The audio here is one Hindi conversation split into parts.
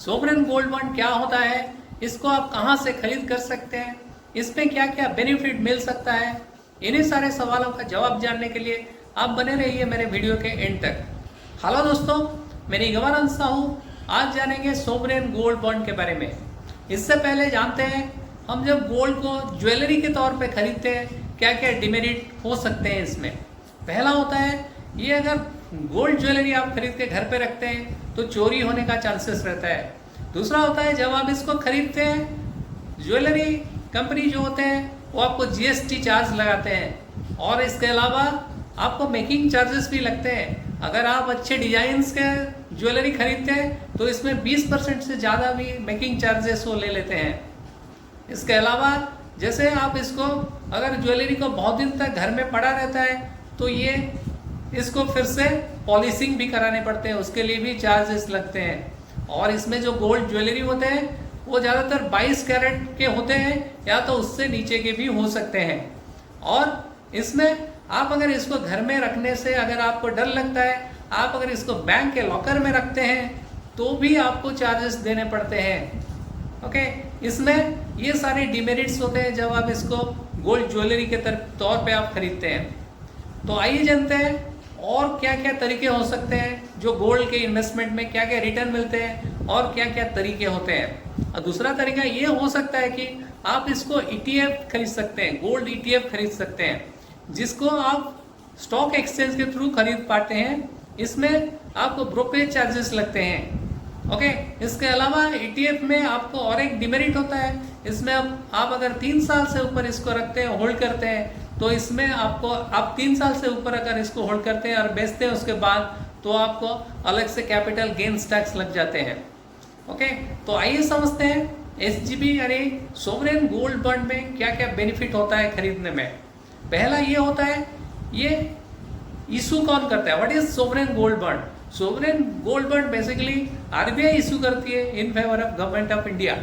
सोवरेन गोल्ड बॉन्ड क्या होता है, इसको आप कहां से खरीद कर सकते हैं, इसमें क्या क्या बेनिफिट मिल सकता है, इन्हीं सारे सवालों का जवाब जानने के लिए आप बने रहिए मेरे वीडियो के एंड तक। हेलो दोस्तों, मैं गवानंद साहू। आज जानेंगे सोवरेन गोल्ड बॉन्ड के बारे में। इससे पहले जानते हैं हम जब गोल्ड को ज्वेलरी के तौर पे खरीदते हैं क्या क्या डिमेरिट हो सकते हैं इसमें। पहला होता है, ये अगर गोल्ड ज्वेलरी आप खरीद के घर पे रखते हैं तो चोरी होने का चांसेस रहता है। दूसरा होता है, जब आप इसको खरीदते हैं ज्वेलरी कंपनी जो होते हैं वो आपको जीएसटी चार्ज लगाते हैं और इसके अलावा आपको मेकिंग चार्जेस भी लगते हैं। अगर आप अच्छे डिजाइन्स के ज्वेलरी खरीदते हैं तो इसमें 20% से ज़्यादा भी मेकिंग चार्जेस वो ले लेते हैं। इसके अलावा जैसे आप इसको अगर ज्वेलरी को बहुत दिन तक घर में पड़ा रहता है तो ये इसको फिर से पॉलिशिंग भी कराने पड़ते हैं, उसके लिए भी चार्जेस लगते हैं। और इसमें जो गोल्ड ज्वेलरी होते हैं वो ज़्यादातर 22 कैरेट के होते हैं या तो उससे नीचे के भी हो सकते हैं। और इसमें आप अगर इसको घर में रखने से अगर आपको डर लगता है, आप अगर इसको बैंक के लॉकर में रखते हैं तो भी आपको चार्जेस देने पड़ते हैं। ओके, इसमें ये सारे डिमेरिट्स होते हैं जब आप इसको गोल्ड ज्वेलरी के तौर पे आप खरीदते हैं। तो आइए जानते हैं और क्या क्या तरीके हो सकते हैं जो गोल्ड के इन्वेस्टमेंट में क्या क्या रिटर्न मिलते हैं और क्या क्या तरीके होते हैं। और दूसरा तरीका ये हो सकता है कि आप इसको ETF खरीद सकते हैं, गोल्ड ETF खरीद सकते हैं, जिसको आप स्टॉक एक्सचेंज के थ्रू खरीद पाते हैं। इसमें आपको ब्रोकरेज चार्जेस लगते हैं। ओके, इसके अलावा ETF में आपको और एक डिमेरिट होता है, इसमें आप अगर 3 साल से ऊपर इसको रखते हैं, होल्ड करते हैं, तो इसमें आपको आप 3 साल से ऊपर अगर इसको होल्ड करते हैं और बेचते हैं उसके बाद तो आपको अलग से कैपिटल गेन्स टैक्स लग जाते हैं। ओके, तो आइए समझते हैं SGB यानी सोवरेन गोल्ड बॉन्ड में क्या क्या बेनिफिट होता है खरीदने में। पहला ये होता है, ये इशू कौन करता है, what is sovereign gold bond. Sovereign gold bond basically RBI issue करती है in favour of government of India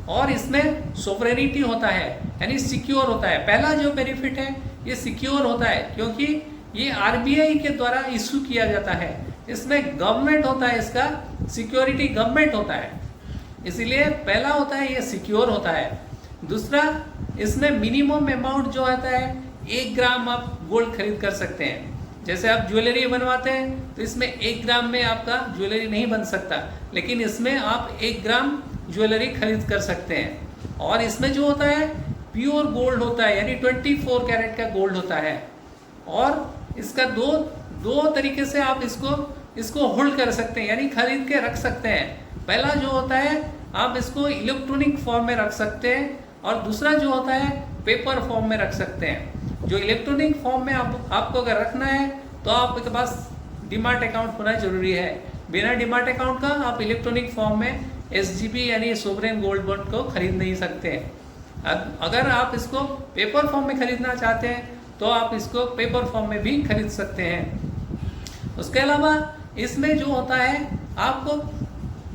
और इसमें सोवरेनिटी होता है यानी सिक्योर होता है। पहला जो बेनिफिट है ये सिक्योर होता है क्योंकि ये RBI के द्वारा इशू किया जाता है। इसमें गवर्नमेंट होता है, इसका सिक्योरिटी गवर्नमेंट होता है, इसीलिए पहला होता है ये सिक्योर होता है। दूसरा, इसमें मिनिमम अमाउंट जो आता है 1 ग्राम आप गोल्ड खरीद कर सकते हैं। जैसे आप ज्वेलरी बनवाते हैं तो इसमें 1 ग्राम में आपका ज्वेलरी नहीं बन सकता, लेकिन इसमें आप 1 ग्राम ज्वेलरी खरीद कर सकते हैं। और इसमें जो होता है प्योर गोल्ड होता है यानी 24 कैरेट का गोल्ड होता है। और इसका दो तरीके से आप इसको होल्ड कर सकते हैं यानी खरीद के रख सकते हैं। पहला जो होता है आप इसको इलेक्ट्रॉनिक फॉर्म में रख सकते हैं और दूसरा जो होता है पेपर फॉर्म में रख सकते हैं। जो इलेक्ट्रॉनिक फॉर्म में आपको अगर रखना है तो आपके पास डीमार्ट अकाउंट होना जरूरी है। बिना डीमार्ट अकाउंट का आप इलेक्ट्रॉनिक फॉर्म में SGB यानी सोवरेन गोल्ड बॉन्ड को खरीद नहीं सकते हैं। अगर आप इसको पेपर फॉर्म में खरीदना चाहते हैं तो आप इसको पेपर फॉर्म में भी खरीद सकते हैं। उसके अलावा इसमें जो होता है आपको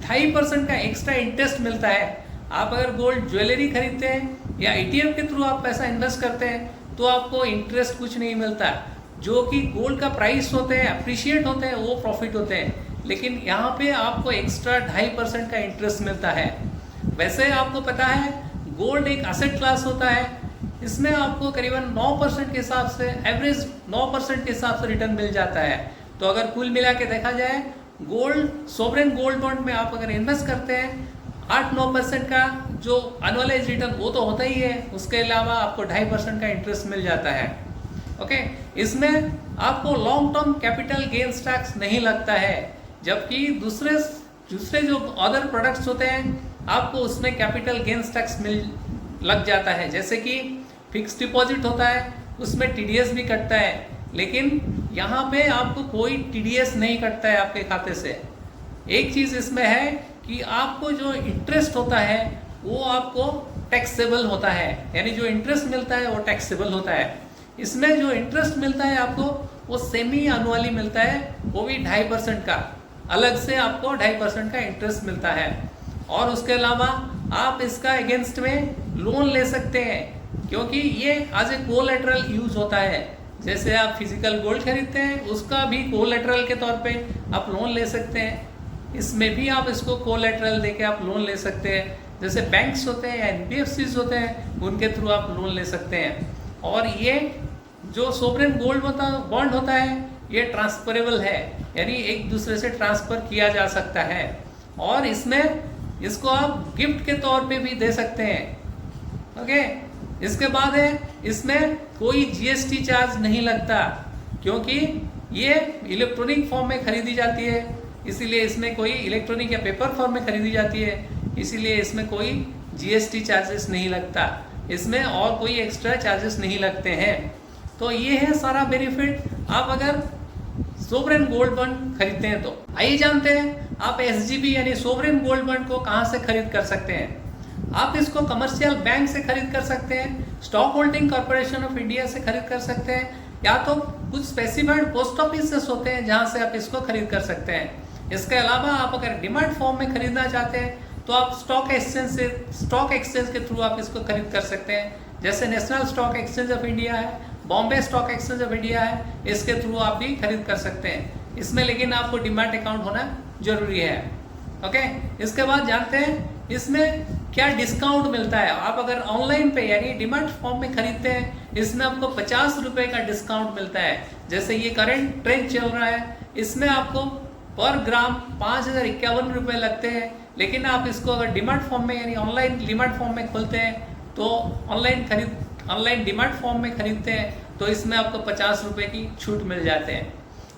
2.5% का एक्स्ट्रा इंटरेस्ट मिलता है। आप अगर गोल्ड ज्वेलरी खरीदते हैं या ETF के थ्रू आप पैसा इन्वेस्ट करते हैं तो आपको इंटरेस्ट कुछ नहीं मिलता। जो कि गोल्ड का प्राइस होते हैं अप्रिशिएट होते हैं वो प्रॉफिट होते हैं, लेकिन यहाँ पे आपको एक्स्ट्रा 2.5% का इंटरेस्ट मिलता है। वैसे आपको पता है गोल्ड एक एसेट क्लास होता है, इसमें आपको करीबन 9% के हिसाब से एवरेज 9% के हिसाब से रिटर्न मिल जाता है। तो अगर कुल मिला के देखा जाए गोल्ड सोवरेन गोल्ड बॉन्ड में आप अगर इन्वेस्ट करते हैं 8-9% का जो एनुअलाइज रिटर्न वो तो होता ही है, उसके अलावा आपको 2.5% का इंटरेस्ट मिल जाता है। ओके, इसमें आपको long term capital gains tax नहीं लगता है, जबकि दूसरे जो अदर प्रोडक्ट्स होते हैं आपको उसमें कैपिटल गेन्स टैक्स लग जाता है। जैसे कि फिक्स डिपॉजिट होता है उसमें TDS भी कटता है, लेकिन यहाँ पे आपको कोई TDS नहीं कटता है आपके खाते से। एक चीज़ इसमें है कि आपको जो इंटरेस्ट होता है वो आपको टैक्सेबल होता है, यानी जो इंटरेस्ट मिलता है वो टैक्सेबल होता है। इसमें जो इंटरेस्ट मिलता है आपको वो सेमी एनुअली मिलता है, वो भी 2.5% का, अलग से आपको 2.5% का इंटरेस्ट मिलता है। और उसके अलावा आप इसका अगेंस्ट में लोन ले सकते हैं क्योंकि ये एज ए कोलैटरल यूज होता है। जैसे आप फिजिकल गोल्ड खरीदते हैं उसका भी कोलैटरल के तौर पे आप लोन ले सकते हैं। इसमें भी आप इसको कोलेटरल देके आप लोन ले सकते हैं। जैसे बैंक्स होते हैं या एनबीएफसीज होते हैं, उनके थ्रू आप लोन ले सकते हैं। और ये जो सोवरेन गोल्ड बॉन्ड होता है ये ट्रांसफरेबल है, यानी एक दूसरे से ट्रांसफर किया जा सकता है। और इसमें इसको आप गिफ्ट के तौर पे भी दे सकते हैं। ओके, इसके बाद है इसमें कोई जीएसटी चार्ज नहीं लगता, क्योंकि ये इलेक्ट्रॉनिक फॉर्म में खरीदी जाती है, इसीलिए इसमें कोई इलेक्ट्रॉनिक या पेपर फॉर्म में खरीदी जाती है, इसीलिए इसमें कोई जीएसटी चार्जेस नहीं लगता, इसमें और कोई एक्स्ट्रा चार्जेस नहीं लगते हैं। तो ये है सारा बेनिफिट आप अगर सोवरेन गोल्ड बॉन्ड खरीदते हैं तो। आइए जानते हैं आप एसजीबी यानी सोवरेन गोल्ड बॉन्ड को कहां से खरीद कर सकते हैं। आप इसको कमर्शियल बैंक से खरीद कर सकते हैं, stock holding corporation of India से खरीद कर सकते हैं, या तो कुछ स्पेसिफाइड पोस्ट ऑफिस होते हैं जहां से आप इसको खरीद कर सकते हैं। इसके अलावा आप अगर डिमांड फॉर्म में खरीदना चाहते हैं तो आप स्टॉक एक्सचेंज के थ्रू आप इसको खरीद कर सकते हैं। जैसे National Stock Exchange of India है, Bombay Stock Exchange of India है, इसके थ्रू आप भी खरीद कर सकते हैं। इसमें लेकिन आपको डिमांड अकाउंट होना जरूरी है। ओके, इसके बाद जानते हैं इसमें क्या डिस्काउंट मिलता है। आप अगर ऑनलाइन पे यानी डिमांड फॉर्म में खरीदते हैं, इसमें आपको 50 रुपए का डिस्काउंट मिलता है। जैसे ये करंट ट्रेंड चल रहा है, इसमें आपको पर ग्राम 5051 रुपए लगते हैं, लेकिन आप इसको अगर डिमांड फॉर्म में यानी ऑनलाइन डिमांड फॉर्म में खोलते हैं तो ऑनलाइन डिमांड फॉर्म में खरीदते हैं तो इसमें आपको 50 रुपए की छूट मिल जाते हैं।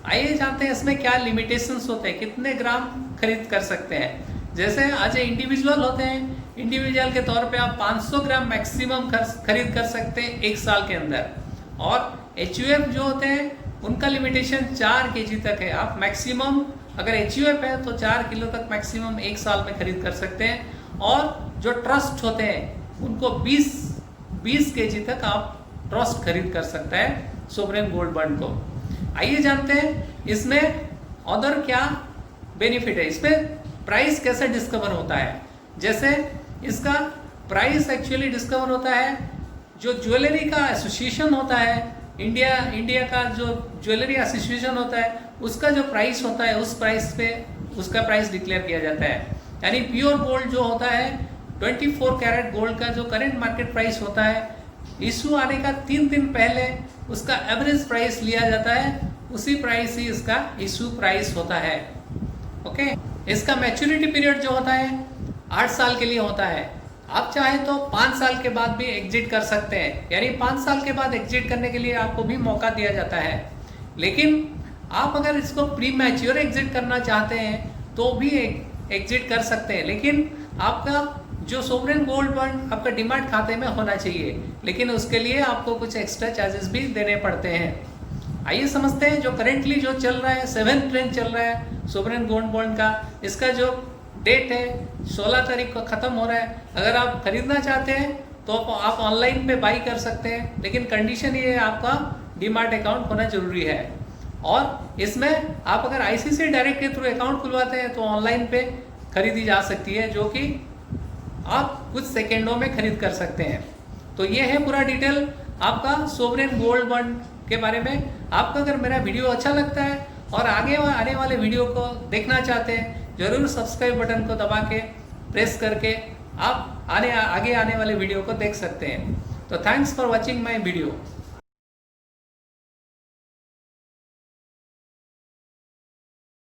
आइए जानते हैं इसमें क्या लिमिटेशंस होते हैं, कितने ग्राम खरीद कर सकते हैं। जैसे आज इंडिविजुअल होते हैं, इंडिविजुअल के तौर पे आप 500 ग्राम मैक्सिमम खरीद कर सकते हैं एक साल के अंदर। और एचयूएफ जो होते हैं उनका लिमिटेशन 4 केजी तक है। आप मैक्सिमम अगर एचयूएफ है तो 4 किलो तक मैक्सिमम एक साल में खरीद कर सकते हैं। और जो ट्रस्ट होते हैं उनको 20 केजी तक आप ट्रस्ट खरीद कर सकते हैं सोवरेन गोल्ड बॉन्ड को। आइए जानते हैं इसमें अदर क्या बेनिफिट है, इसमें प्राइस कैसे डिस्कवर होता है। जैसे इसका प्राइस एक्चुअली डिस्कवर होता है, जो ज्वेलरी का एसोसिएशन होता है, इंडिया का जो ज्वेलरी एसोसिएशन होता है, उसका जो प्राइस होता है उस प्राइस पे उसका प्राइस डिक्लेयर किया जाता है। यानी प्योर गोल्ड जो होता है 24 कैरेट गोल्ड का जो करंट मार्केट प्राइस होता है, इशू आने का 3 दिन पहले उसका एवरेज प्राइस लिया जाता है, उसी प्राइस ही इसका इशू प्राइस होता है। ओके, इसका मैच्योरिटी पीरियड जो होता है 8 साल के लिए होता है। आप चाहे तो 5 साल के बाद भी एग्जिट कर सकते हैं, यानी 5 साल के बाद एग्जिट करने के लिए आपको भी मौका दिया जाता है। लेकिन आप अगर इसको प्री मैच्योर एग्जिट करना चाहते हैं तो भी एग्जिट कर सकते हैं, लेकिन आपका जो सोवरेन गोल्ड बॉन्ड आपका डिमांड खाते में होना चाहिए, लेकिन उसके लिए आपको कुछ एक्स्ट्रा चार्जेस भी देने पड़ते हैं। आइए समझते हैं जो करेंटली जो चल रहा है 7th ट्रेंड चल रहा है सोवरेन गोल्ड बॉन्ड का, इसका जो डेट है 16 तारीख को ख़त्म हो रहा है। अगर आप खरीदना चाहते हैं तो आप ऑनलाइन पे बाई कर सकते हैं, लेकिन कंडीशन ये है आपका डीमार्ट अकाउंट होना जरूरी है। और इसमें आप अगर आईसीआईसीआई डायरेक्ट के थ्रू अकाउंट खुलवाते हैं तो ऑनलाइन पे खरीदी जा सकती है, जो कि आप कुछ सेकेंडों में खरीद कर सकते हैं। तो ये है पूरा डिटेल आपका सोवरेन गोल्ड बॉन्ड के बारे में। आपको अगर मेरा वीडियो अच्छा लगता है और आगे आने वाले वीडियो को देखना चाहते हैं, जरूर सब्सक्राइब बटन को दबा के प्रेस करके आप आगे आने वाले वीडियो को देख सकते हैं। तो thanks for watching my video.